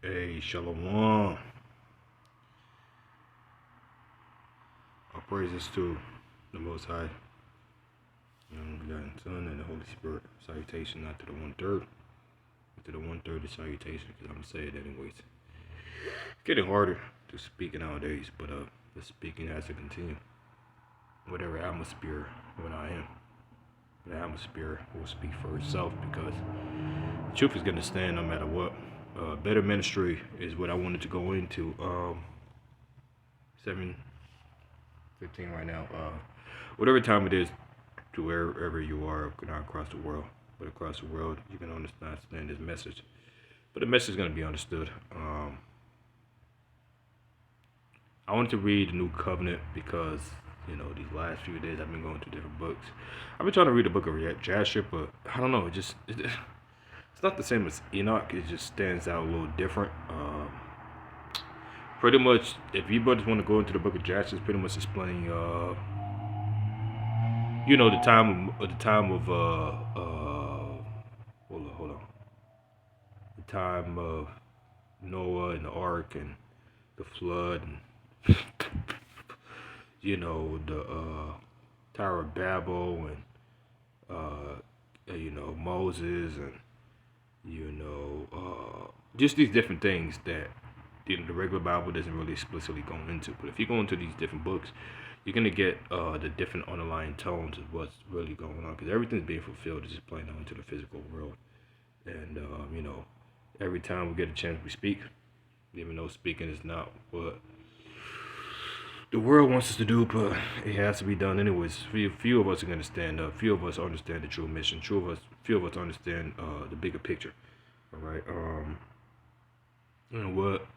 Hey, Shalom. All praises to the Most High, Begotten Son, and the Holy Spirit. Salutation not to the 1/3, but to the 1/3 of salutation, because I'm going to say it anyways. It's getting harder to speak nowadays, but the speaking has to continue. Whatever atmosphere when I am, the atmosphere will speak for itself, because the truth is going to stand no matter what. Better ministry is what I wanted to go into. 7:15 right now. Whatever time it is, to wherever you are, not across the world, but across the world, you can understand this message. But the message is going to be understood. I wanted to read the New Covenant because, these last few days I've been going through different books. I've been trying to read the book of Jasher, but I don't know. It's not the same as Enoch. It just stands out a little different. Pretty much, if you brothers want to go into the book of Jasher, it's pretty much explaining, the time of hold on, the time of Noah and the ark and the flood and the Tower of Babel and Moses and just these different things that the regular Bible doesn't really explicitly go into. But if you go into these different books, you're gonna get the different underlying tones of what's really going on, because everything's being fulfilled. It's just playing out into the physical world. And every time we get a chance, we speak, even though speaking is not what the world wants us to do, but it has to be done anyways. Few of us are gonna stand up. Few of us understand the true mission. Few of us understand the bigger picture. All right. What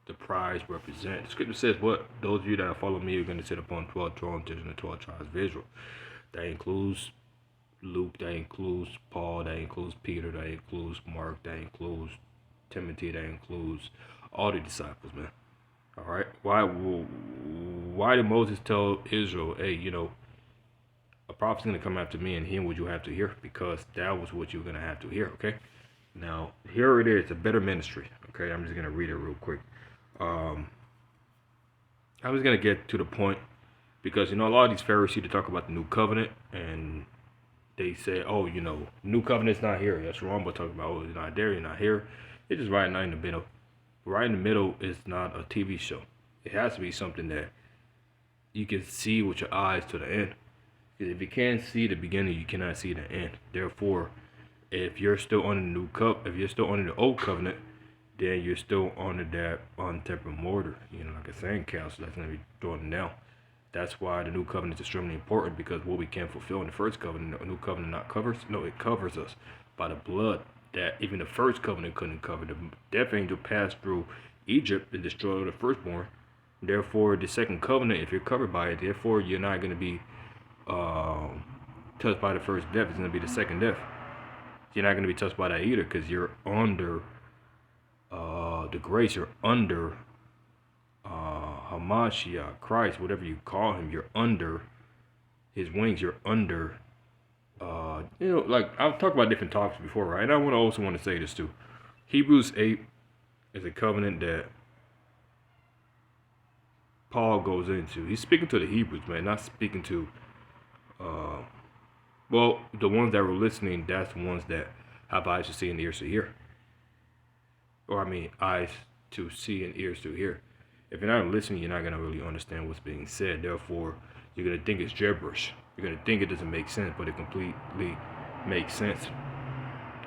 the prize represents. The scripture says, "What those of you that follow me are going to sit upon 12 thrones, judging the 12 tribes of Israel." That includes Luke. That includes Paul. That includes Peter. That includes Mark. That includes Timothy. That includes all the disciples, man. All right. Why did Moses tell Israel, "Hey, a prophet's going to come after me, and hear what you have to hear"? Because that was what you're going to have to hear. Okay. Now here it is, a better ministry. Okay, I'm just going to read it real quick. I was going to get to the point, because a lot of these Pharisees, they talk about the new covenant, and they say, "Oh, new covenant's not here." That's wrong. But talking about, "Oh, it's not there, you're not here." It's just right now in the middle. Right in the middle is not a TV show. It has to be something that you can see with your eyes to the end. Because if you can't see the beginning, you cannot see the end. Therefore, if you're still under if you're still under the old covenant, then you're still under that untempered mortar, like a sandcastle that's going to be thrown down. That's why the new covenant is extremely important, because what we can't fulfill in the first covenant, the new covenant not covers. No, it covers us by the blood that even the first covenant couldn't cover. The death angel passed through Egypt and destroyed the firstborn. Therefore, the second covenant, if you're covered by it, therefore you're not going to be touched by the first death. It's going to be the second death. You're not going to be touched by that either, because you're under the grace. You're under Hamashiach, Christ, whatever you call him. You're under his wings. You're under, like I've talked about different topics before, right? And I also want to say this too. Hebrews 8 is a covenant that Paul goes into. He's speaking to the Hebrews, man, not speaking to, the ones that were listening. That's the ones that have eyes to see and ears to hear. Or eyes to see and ears to hear. If you're not listening, you're not going to really understand what's being said. Therefore, you're going to think it's gibberish. You're going to think it doesn't make sense, but it completely makes sense.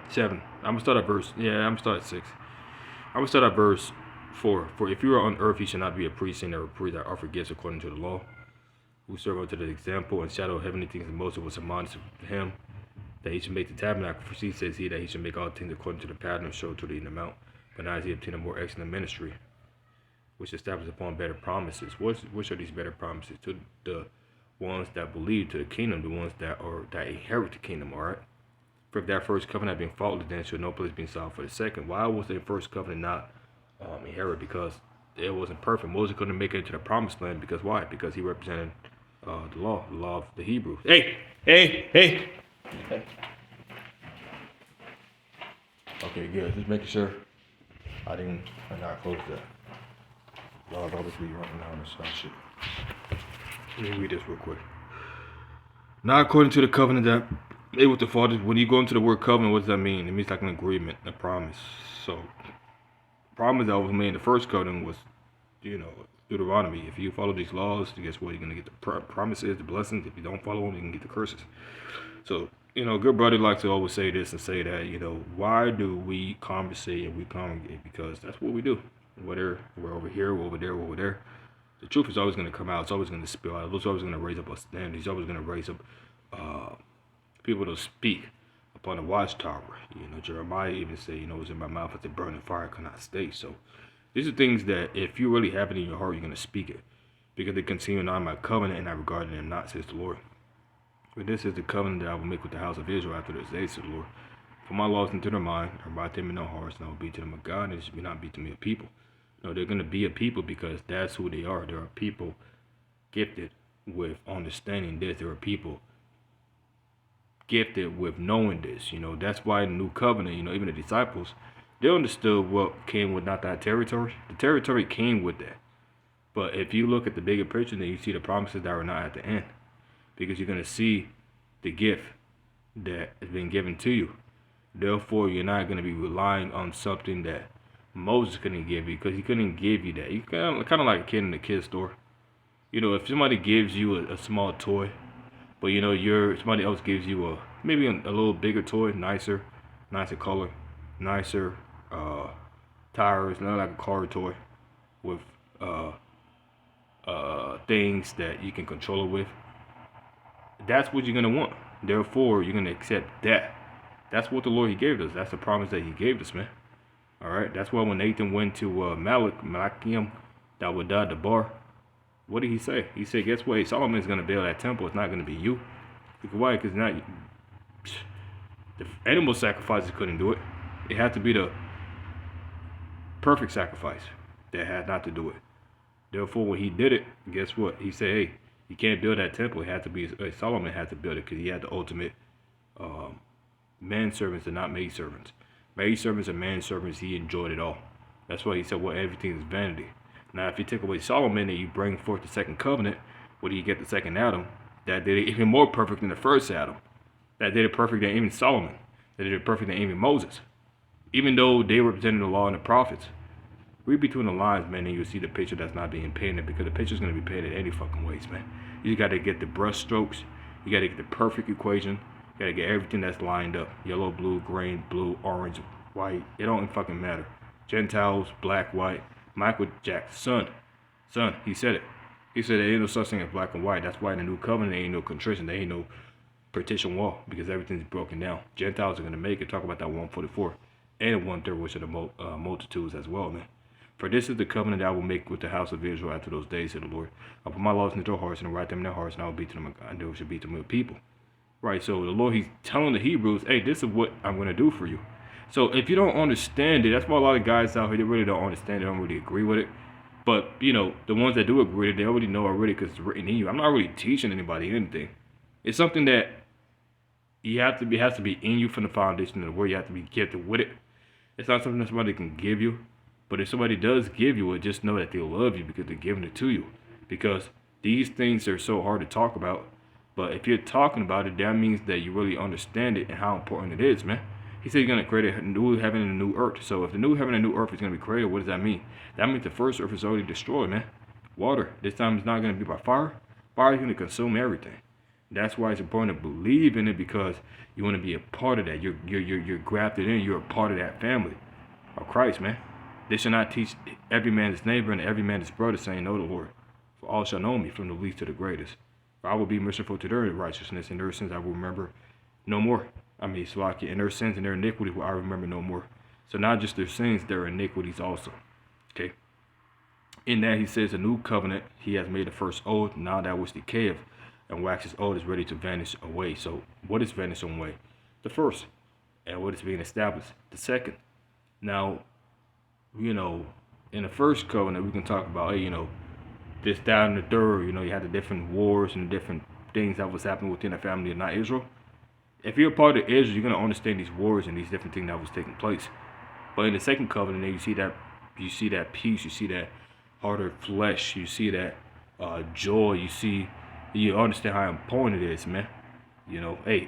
7. I'm going to start at verse, I'm going to start at 6. I'm going to start at verse 4. "For if you are on earth, you shall not be a priest, and a priest that offer gifts according to the law, who serve unto the example and shadow of heavenly things, and Moses was admonished of him, that he should make the tabernacle. For he says he that he should make all things according to the pattern showed to thee in the mount. But now he obtained a more excellent ministry, which established upon better promises." Which are these better promises? To the ones that believe, to the kingdom, the ones that inherit the kingdom. All right. "For if that first covenant had been faultless, then should no place be sought for the second." Why was the first covenant not inherited? Because it wasn't perfect. Moses couldn't make it into the promised land. Because why? Because he represented the law of the Hebrews. Hey. Okay, good. Just making sure. I not close that. I'll always be running down this shit. Let me read this real quick. Not according to the covenant that made with the fathers. When you go into the word covenant, what does that mean? It means like an agreement, a promise. So, promise that was made in the first covenant was, Deuteronomy. If you follow these laws, guess what? You're going to get the promises, the blessings. If you don't follow them, you can get the curses. So, good brother likes to always say this and say that, why do we conversate and we congregate? Because that's what we do. Whether we're over here, we're over there, we're over there. The truth is always going to come out. It's always going to spill out. It's always going to raise up a stand. He's always going to raise up people to speak upon the watchtower. Jeremiah even said, it was in my mouth as a burning fire, I could not stay. So these are things that if you really have it in your heart, you're going to speak it. Because they continue not my covenant, and I regard them not, says the Lord. For this is the covenant that I will make with the house of Israel after those days, says the Lord. For my laws into their mind, and write them in their hearts, and I will be to them a God, and it should not be to me a people. No, they're going to be a people because that's who they are. There are people gifted with understanding this. There are people gifted with knowing this. That's why in the new covenant, even the disciples, they understood what came with not that territory. The territory came with that. But if you look at the bigger picture, then you see the promises that are not at the end. Because you're going to see the gift that has been given to you. Therefore, you're not going to be relying on something that Moses couldn't give you, because he couldn't give you that. You kind of like a kid in the kid store. If somebody gives you a small toy, but somebody else gives you maybe a little bigger toy, nicer color, nicer tires, not like a car toy with things that you can control it with. That's what you're gonna want. Therefore, you're gonna accept that. That's what the Lord He gave us. That's the promise that He gave us, man. All right. That's why when Nathan went to Malachiam, that would die the bar. What did he say? He said, "Guess what? Solomon's gonna build that temple. It's not gonna be you." Because why? Because not the animal sacrifices couldn't do it. It had to be the perfect sacrifice that had not to do it. Therefore, when he did it, guess what? He said, "Hey, you can't build that temple. It had to be Solomon had to build it because he had the ultimate manservants and not maidservants. Maidservants and manservants, he enjoyed it all. That's why he said, well, everything is vanity. Now, if you take away Solomon and you bring forth the second covenant, where do you get the second Adam? That did it even more perfect than the first Adam. That did it perfect than even Solomon. That did it perfect than even Moses. Even though they represented the law and the prophets. Read between the lines, man, and you'll see the picture that's not being painted, because the picture's going to be painted any fucking ways, man. You got to get the brush strokes. You got to get the perfect equation. You got to get everything that's lined up. Yellow, blue, green, blue, orange, white. It don't fucking matter. Gentiles, black, white. Michael Jackson, son, he said it. He said there ain't no such thing as black and white. That's why in the new covenant there ain't no contrition. There ain't no partition wall, because everything's broken down. Gentiles are going to make it. Talk about that 144 and 1/3, which are the multitudes as well, man. For this is the covenant that I will make with the house of Israel after those days, said the Lord. I'll put my laws into their hearts and write them in their hearts, and I will be to them, and they should be to my people. Right, so the Lord, He's telling the Hebrews, hey, this is what I'm going to do for you. So if you don't understand it, that's why a lot of guys out here, they really don't understand it, they don't really agree with it. But, the ones that do agree with it, they already know already because it's written in you. I'm not really teaching anybody anything. It's something that has to be in you from the foundation of the word. You have to be gifted with it. It's not something that somebody can give you. But if somebody does give you it, just know that they love you because they're giving it to you. Because these things are so hard to talk about. But if you're talking about it, that means that you really understand it and how important it is, man. He said he's going to create a new heaven and a new earth. So if the new heaven and new earth is going to be created, what does that mean? That means the first earth is already destroyed, man. Water. This time it's not going to be by fire. Fire is going to consume everything. That's why it's important to believe in it, because you want to be a part of that. You're grafted in. You're a part of that family of Christ, man. They shall not teach every man his neighbor and every man his brother, saying, know the Lord. For all shall know me, from the least to the greatest. For I will be merciful to their righteousness, and their sins I will remember no more. Slakia, and their sins and their iniquity will I remember no more. So not just their sins, their iniquities also. Okay. In that he says, a new covenant, he has made the first oath. Now that which decayeth and waxes old is ready to vanish away. So what is vanishing away? The first. And what is being established? The second. Now, in the first covenant, we can talk about, this, that, and the third. You had the different wars and the different things that was happening within the family of not Israel. If you're a part of Israel, you're going to understand these wars and these different things that was taking place. But in the second covenant, you see that peace, you see that heart of flesh, you see that joy, you understand how important it is, man. You know, hey,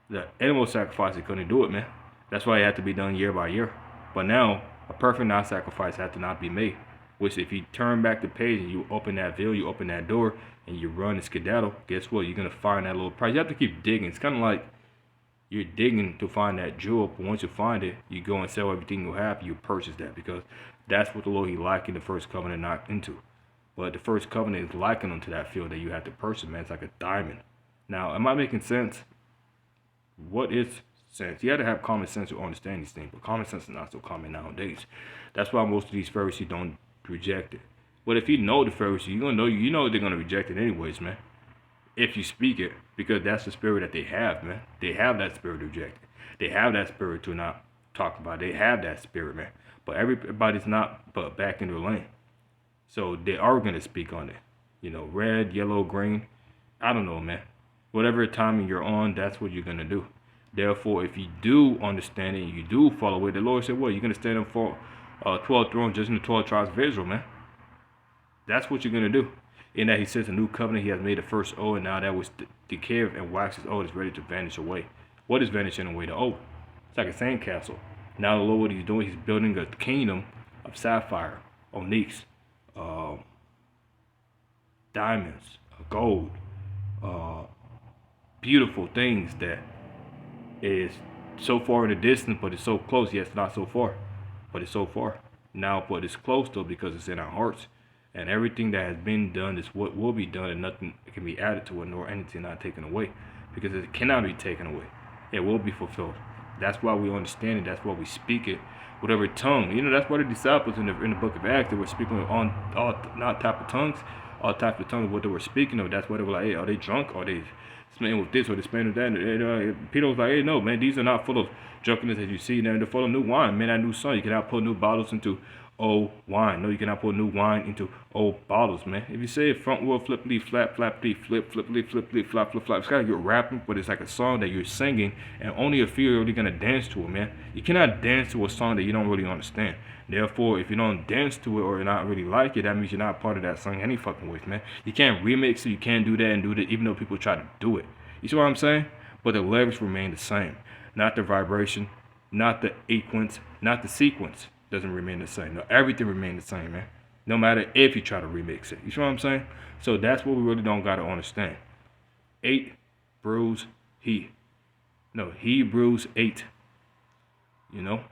the animal sacrifice is gonna do it, man. That's why it had to be done year by year. But now, a perfect non-sacrifice had to not be made. Which, if you turn back the page and you open that veil, you open that door, and you run and skedaddle, guess what? You're gonna find that little prize. You have to keep digging. It's kind of like you're digging to find that jewel, but once you find it, you go and sell everything you have, you purchase that, because that's what the Lord He likened the first covenant not into. But the first covenant is likened unto that field that you have to purchase, man. It's like a diamond. Now, am I making sense? What is sense? You have to have common sense to understand these things, but common sense is not so common nowadays. That's why most of these Pharisees don't reject it. But if you know the Pharisees, you know they're gonna reject it anyways, man. If you speak it, because that's the spirit that they have, man. They have that spirit to reject it. They have that spirit to not talk about it. They have that spirit, man. But everybody's not but back in their lane. So they are gonna speak on it. You know, red, yellow, green. I don't know, man. Whatever timing you're on, that's what you're gonna do. Therefore, if you do understand it, you do follow it, the Lord said, "What? You're gonna stand up for 12 thrones, just in the 12 tribes of Israel, man." That's what you're gonna do. In that He says, "A new covenant He has made the first old, and now that was decayed and waxes old is ready to vanish away." What is vanishing away? The old. It's like a sandcastle. Now the Lord, what He's doing, He's building a kingdom of sapphire, onyx, diamonds, gold, beautiful things that is so far in the distance, but it's so close. Yes, not so far, but it's so far. Now, but it's close though, because it's in our hearts. And everything that has been done is what will be done, and nothing can be added to it, nor anything not taken away, because it cannot be taken away. It will be fulfilled. That's why we understand it. That's why we speak it. Whatever tongue, that's why the disciples in the book of Acts, they were speaking on all not type of tongues, all types of tongues. What they were speaking of. That's why they were like, "Hey, are they drunk? Are they smitten with this or they smitten with that?" And Peter was like, "Hey, no, man, these are not full of drunkenness as you see. Now they're full of new wine, man. That new song, you cannot put new bottles into old wine. No, you cannot put new wine into old bottles, man. If you say front wheel flippity flap flappity flip flippity flippity flap flip flap, it's kind of like you're rapping, but it's like a song that you're singing, and only a few are really gonna dance to it, man. You cannot dance to a song that you don't really understand. Therefore, if you don't dance to it or not really like it, that means you're not part of that song any fucking ways, man. You can't remix it, you can't do that and do that, even though people try to do it. You see what I'm saying? But the lyrics remain the same, not the vibration, not the sequence, not the sequence. Doesn't remain the same. No, everything remains the same, man. No matter if you try to remix it. You see what I'm saying? So that's what we really don't gotta understand. 8 brews he. No, he brews 8. You know?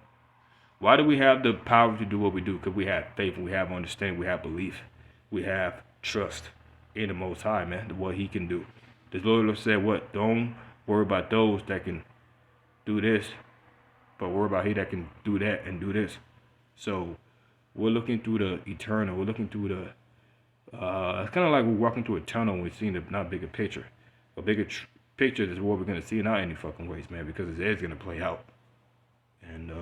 Why do we have the power to do what we do? Because we have faith, we have understanding, we have belief, we have trust in the Most High, man, what He can do. The Lord said, "What? Don't worry about those that can do this, but worry about He that can do that and do this." So we're looking through the eternal. We're looking through the. It's kind of like we're walking through a tunnel and we're seeing the not bigger picture. A bigger picture is what we're gonna see, not any fucking ways, man, because it is gonna play out. And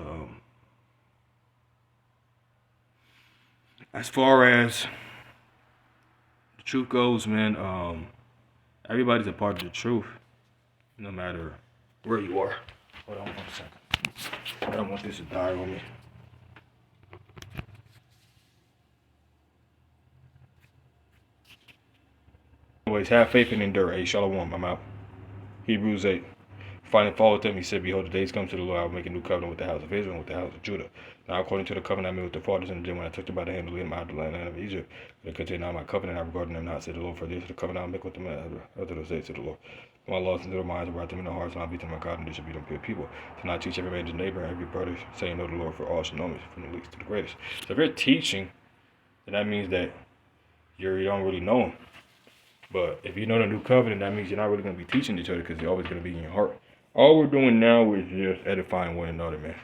as far as the truth goes, man, everybody's a part of the truth, no matter where you are. Hold on 1 second. I don't want this to die on me. Anyways, have faith and endure. Hey, Shalom, I'm out. Hebrews 8. Finally followed them, He said, "Behold, the days come to the Lord, I will make a new covenant with the house of Israel and with the house of Judah. Now, according to the covenant I made with the fathers in the day when I took them by the hand to lead them out of the land of Egypt, they contain now my covenant, I regard them not, said the Lord, for this is the covenant I will make with them after those days, said the Lord. My laws into their minds, and write them in their hearts, and I'll be to my God, and they shall be them good people. To not teach every man his neighbor and every brother, saying, Know the Lord, for all shall know me, from the least to the greatest." So if you're teaching, then that means that you don't really know Him. But if you know the new covenant, that means you're not really going to be teaching each other, because you're always going to be in your heart. All we're doing now is just edifying one another, man.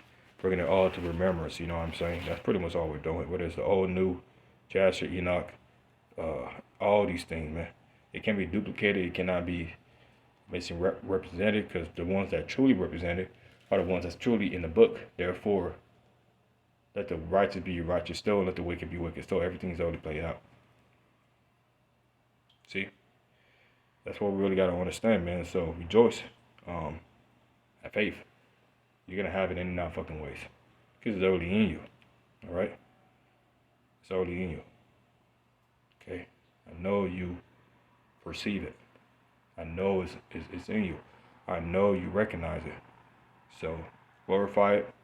Bringing it all to remembrance, you know what I'm saying? That's pretty much all we're doing. Whether it's the old, new, Jasher, Enoch, all these things, man. It can be duplicated. It cannot be represented, because the ones that truly represented are the ones that's truly in the book. Therefore, let the righteous be righteous still, and let the wicked be wicked still. Everything's already played out. See? That's what we really got to understand, man. So rejoice. Have faith. You're going to have it in and out fucking ways. Because it's already in you. All right? It's already in you. Okay? I know you perceive it. I know it's in you. I know you recognize it. So glorify it.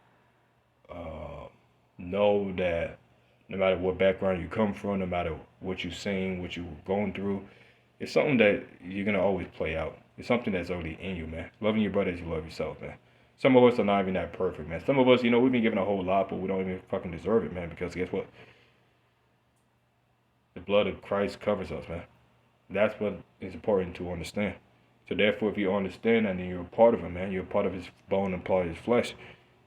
Know that no matter what background you come from, no matter what you're seeing, what you're going through, it's something that you're gonna always play out. It's something that's already in you, man. Loving your brother as you love yourself, man. Some of us are not even that perfect, man. Some of us, we've been given a whole lot, but we don't even fucking deserve it, man. Because guess what? The blood of Christ covers us, man. That's what is important to understand. So therefore, if you understand that, then you're a part of him, man. You're a part of his bone and part of his flesh.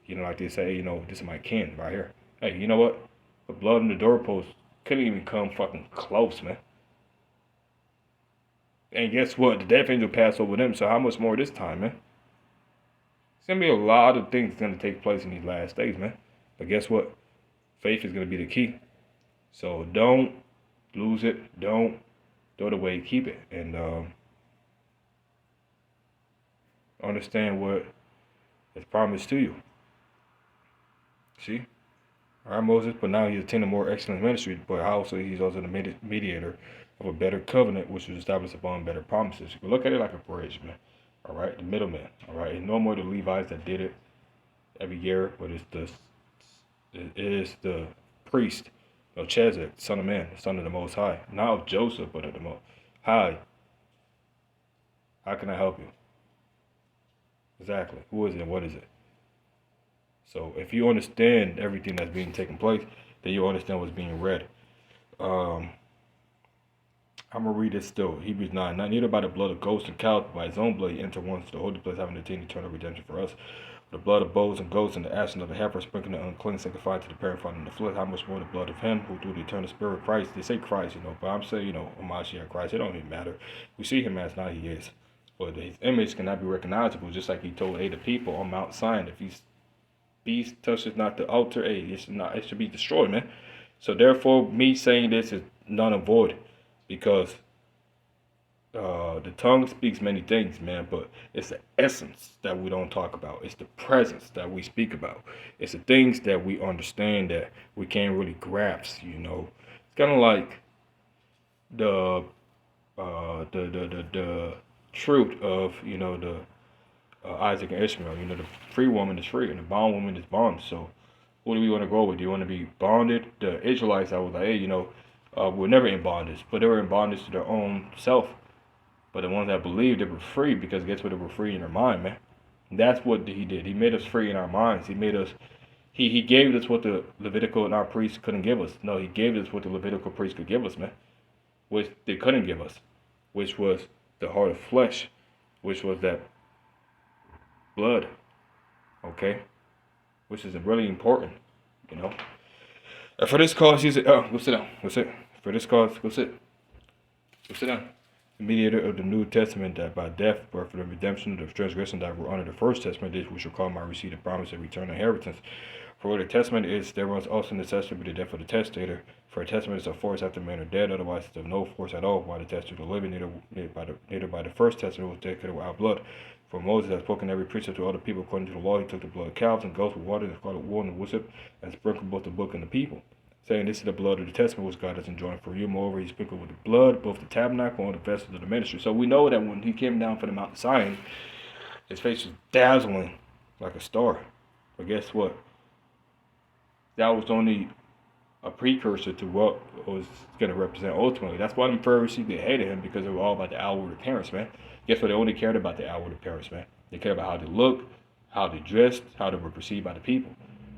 Like they say, this is my kin right here. Hey, you know what? The blood on the doorpost couldn't even come fucking close, man. And guess what? The death angel passed over them, so how much more this time, man? It's going to be a lot of things going to take place in these last days, man. But guess what? Faith is going to be the key. So don't lose it. Don't throw it away. Keep it. And understand what is promised to you. See? All right, Moses, but now he attained a more excellent ministry, but also he's also the mediator of a better covenant, which was established upon better promises. You can look at it like a bridge, man. All right, the middleman. All right, it's no more the Levites that did it every year, but it is the priest, Melchizedek, son of man, son of the Most High, not of Joseph, but of the Most High. How can I help you? Exactly. Who is it and what is it? So if you understand everything that's being taken place, then you understand what's being read. I'm going to read it still. Hebrews 9. Not neither by the blood of goats and cows, but by his own blood he entered once to the holy place, having attained eternal redemption for us. The blood of bulls and goats and the ashes of the heifer, sprinkling the unclean, sanctified to the purifying in the flesh. How much more the blood of him who through the eternal spirit of Christ. They say Christ, but I'm saying, Hamashiach Christ. It don't even matter. We see him as now he is. But his image cannot be recognizable, just like he told the people on Mount Sinai. If he's beast touches not the altar, it should be destroyed, man. So therefore, me saying this is null and void, because the tongue speaks many things, man, but it's the essence that we don't talk about. It's the presence that we speak about. It's the things that we understand that we can't really grasp. It's kind of like the truth of the Isaac and Ishmael. The free woman is free and the bond woman is bond. So what do we want to go with? Do you want to be bonded? The Israelites, I was like, hey, were never in bondage, but they were in bondage to their own self. But the ones that believed, they were free, because guess what? They were free in their mind, man. And that's what he did. He made us free in our minds. He made us, he gave us what the Levitical and our priests couldn't give us. No, he gave us what the Levitical priests could give us, man. Which they couldn't give us. Which was the heart of flesh. Which was that blood. Okay? Which is really important, And for this cause, go sit down. Go sit. For this cause, go sit. Go sit down. The mediator of the New Testament, that by death, birth, for the redemption of the transgression that were under the first testament, this we shall call my receipt of promise of eternal inheritance. For what a testament is, there was also necessary to be the death of the testator. For a testament is of force after men are dead, otherwise it's of no force at all. While the testator living, neither by the first testament was dedicated without blood. For Moses has spoken every precept to other people according to the law. He took the blood of cows and goats with water and scarlet wool and hyssop, and sprinkled both the book and the people, saying, this is the blood of the testament which God has enjoined for you. Moreover, he sprinkled with the blood both the tabernacle and the vessels of the ministry. So we know that when he came down from the Mount Sinai, his face was dazzling like a star. But guess what? That was only a precursor to what was going to represent ultimately. That's why the Pharisees, they hated him, because they were all about the outward appearance, man. Guess what? They only cared about the outward appearance, man. They cared about how they looked, how they dressed, how they were perceived by the people.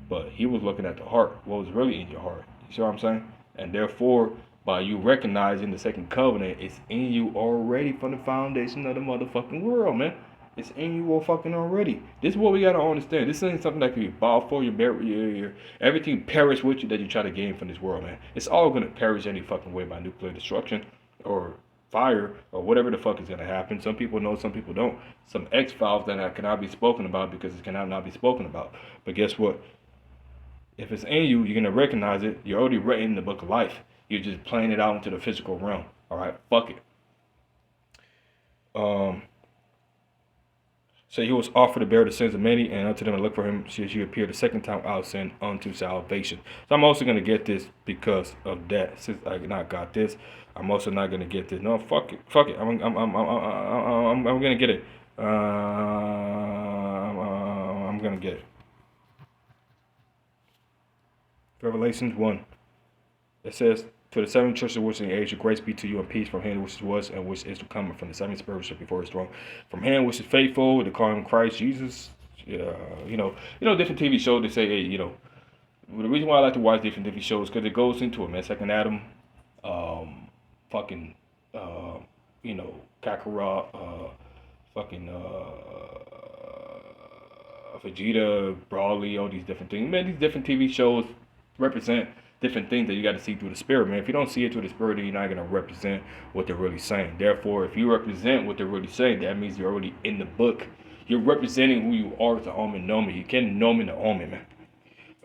But he was looking at the heart, what was really in your heart. You see what I'm saying? And therefore, by you recognizing the second covenant, it's in you already from the foundation of the motherfucking world, man. It's in you all fucking already. This is what we gotta understand. This ain't something that can be bought for you. Everything perish with you that you try to gain from this world, man. It's all gonna perish any fucking way by nuclear destruction or fire or whatever the fuck is gonna happen. Some people know, some people don't. Some X-Files that cannot be spoken about because it cannot not be spoken about. But guess what? If it's in you, you're going to recognize it. You're already written in the book of life. You're just playing it out into the physical realm. All right, fuck it. So he was offered to bear the sins of many, and unto them that look for him shall he appear the second time out sin unto salvation. So I'm also going to get this because of that. Since I not got this, I'm also not going to get this. No, fuck it. Fuck it. I'm going to get it. I'm going to get it. Revelations 1. It says, to the seven churches which in the age of grace be to you and peace from him which was and which is to come, and from the seven spirits before his throne, from him which is faithful to call him Christ Jesus. Different TV shows they say, hey, the reason why I like to watch different TV shows because it goes into it, man. Second Adam, Kakarot, Vegeta, Brawley, all these different things. Man, these different TV shows represent different things that you got to see through the spirit, man. If you don't see it through the spirit, then you're not going to represent what they're really saying. Therefore, if you represent what they're really saying, that means you're already in the book. You're representing who you are to Omen Nomen. You can't Nomen to Omen, man.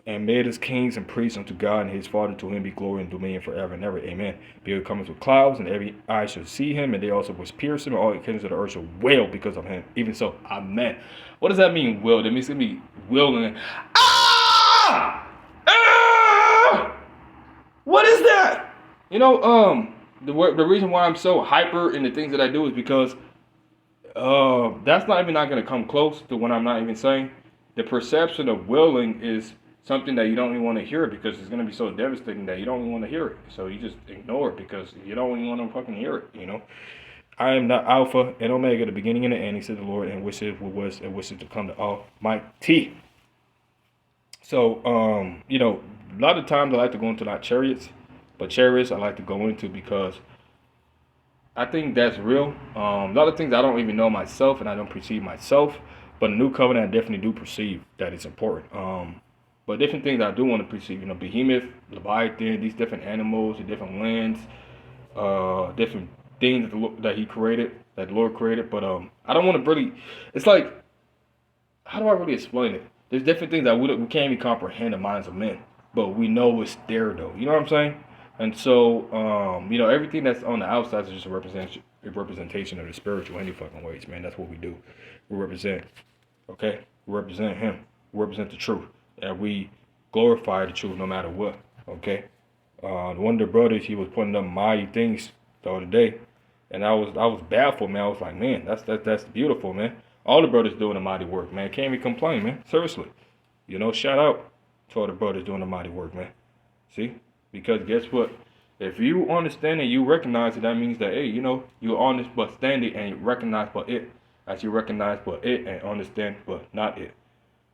And made us kings and priests unto God and his Father, to him be glory and dominion forever and ever. Amen. Behold, cometh with clouds, and every eye shall see him, and they also which pierce him, and all the kingdoms of the earth shall wail because of him. Even so, amen. What does that mean, will? That means it's going to be willing. What is that? The reason why I'm so hyper in the things that I do is because that's not going to come close to what I'm not even saying. The perception of willing is something that you don't even want to hear because it's going to be so devastating that you don't even want to hear it. So you just ignore it because you don't even want to fucking hear it, I am not Alpha and Omega, the beginning and the end, he said the Lord, and which is, what was, and which is to come, the Almighty. So, a lot of times I like to go into like chariots, but chariots I like to go into because I think that's real. A lot of things I don't even know myself and I don't perceive myself, but in the new covenant I definitely do perceive that it's important. But different things I do want to perceive, Behemoth, Leviathan, these different animals, the different lands, different things that he created, that the Lord created. But I don't want to really, it's like, how do I really explain it? There's different things that we can't even comprehend the minds of men, but we know it's there though. You know what I'm saying? And so, everything that's on the outside is just a representation of the spiritual any fucking ways, man. That's what we do. We represent, okay? We represent him. We represent the truth. And we glorify the truth no matter what, okay? One of the brothers, he was putting up mighty things the other day, and I was baffled, man. I was like, man, that's beautiful, man. All the brothers doing the mighty work, man. Can't even complain, man. Seriously. Shout out to all the brothers doing the mighty work, man. See? Because guess what? If you understand and you recognize it, that means that, hey, you're honest but standing and you recognize but it. As you recognize but it and understand but not it.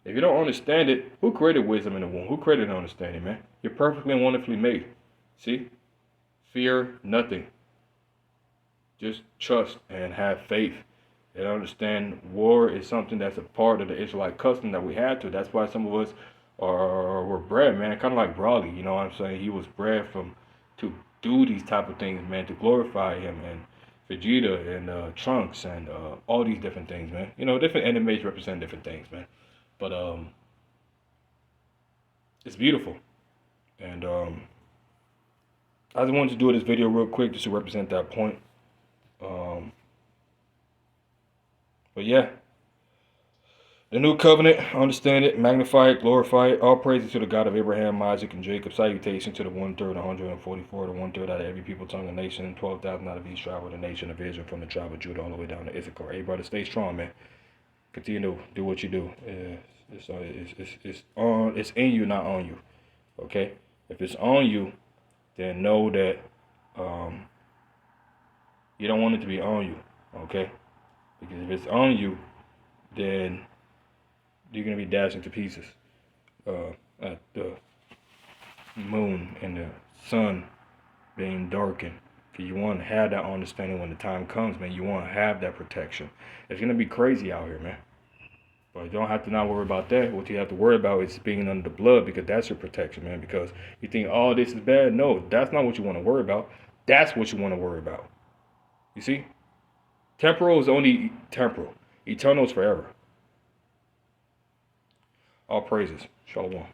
If you don't understand it, who created wisdom in the womb? Who created understanding, man? You're perfectly and wonderfully made. See? Fear nothing. Just trust and have faith. And understand war is something that's a part of the Israelite custom that we had to. That's why some of us were bred, man. Kind of like Brawley, you know what I'm saying? He was bred to do these type of things, man, to glorify him. And Vegeta and Trunks and all these different things, man. Different animes represent different things, man. But it's beautiful. And I just wanted to do this video real quick just to represent that point. But yeah, the new covenant, understand it, magnify it, glorify it. All praises to the God of Abraham, Isaac, and Jacob. Salutation to the 1/3, 144, the 1/3 out of every people, tongue, and nation, 12,000 out of each tribe of the nation of Israel, from the tribe of Judah all the way down to Issachar. Hey, brother, stay strong, man. Continue to do what you do. It's in you, not on you. Okay? If it's on you, then know that you don't want it to be on you. Okay? Because if it's on you, then you're going to be dashed to pieces at the moon and the sun being darkened. Because you want to have that understanding when the time comes, man. You want to have that protection. It's going to be crazy out here, man. But you don't have to not worry about that. What you have to worry about is being under the blood, because that's your protection, man. Because you think, oh, this is bad. No, that's not what you want to worry about. That's what you want to worry about. You see? Temporal is only temporal. Eternal is forever. All praises. Shalom.